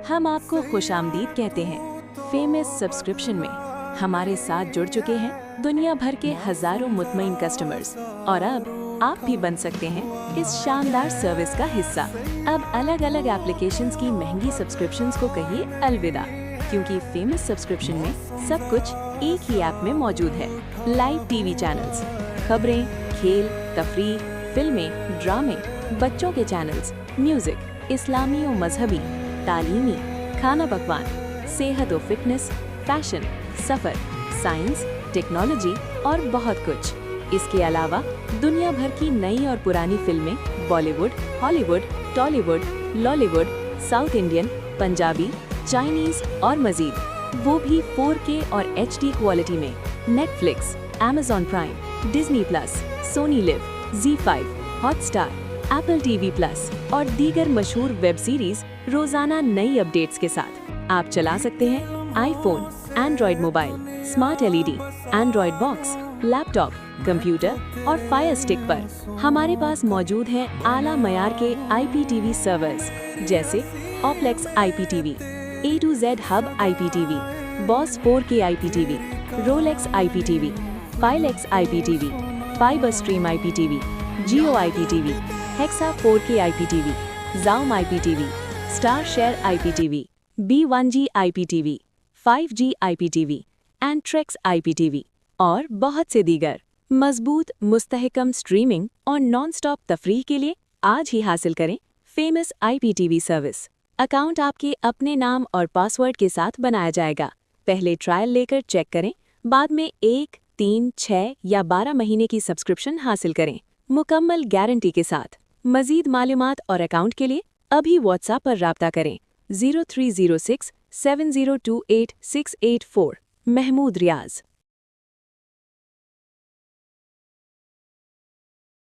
हम आपको खुशामदीद कहते हैं फेमस सब्सक्रिप्शन में। हमारे साथ जुड़ चुके हैं दुनिया भर के हजारों मुतमईन कस्टमर्स और अब आप भी बन सकते हैं इस शानदार सर्विस का हिस्सा। अब अलग अलग एप्लीकेशंस की महंगी सब्सक्रिप्शंस को कहिए अलविदा, क्योंकि फेमस सब्सक्रिप्शन में सब कुछ एक ही ऐप में मौजूद है। लाइव टीवी चैनल्स, खबरें, खेल, तफरीह, फिल्में, ड्रामे, बच्चों के चैनल्स, म्यूजिक, इस्लामी और मजहबी, तालीमी, खाना पकवान, सेहत और फिटनेस, फैशन, सफर, साइंस, टेक्नोलॉजी और बहुत कुछ। इसके अलावा दुनिया भर की नई और पुरानी फिल्में, Bollywood, Hollywood, Tollywood, Lollywood, South Indian, Punjabi, Chinese और मजीद, वो भी 4K और HD क्वालिटी में। Netflix, Amazon Prime, Disney Plus, Sony Liv, ZEE5, Hotstar, Apple TV plus और दीगर मशहूर वेब सीरीज रोजाना नई अपडेट्स के साथ। आप चला सकते हैं iPhone, Android mobile, smart LED, Android box, laptop, computer और फायर स्टिक पर। हमारे पास मौजूद हैं आला मयार के IPTV सर्वर्स जैसे Oplex IPTV, A to Z hub IPTV, boss 4K IPTV, Rolex IPTV, Filex IPTV, fiber stream IPTV, Jio IPTV, Hexa 4K IPTV, जाउम IPTV, star share IPTV, B1G IPTV, 5G IPTV, and Trex IPTV और बहुत से दीगर। मजबूत मुस्तहकम streaming और non stop तफरीह के लिए आज ही हासिल करें फेमस IPTV सर्विस। अकाउंट आपके अपने नाम और पासवर्ड के साथ बनाया जाएगा। पहले ट्रायल लेकर चेक करें, बाद में 1, 3, 6 या 12 महीने की सब्सक्रिप्शन हासिल करें, मुकम्मल गारंटी के साथ। मजीद मालूमात और अकाउंट के लिए अभी व्हाट्सएप पर राब्ता करें 0306 7028 684। महमूद रियाज।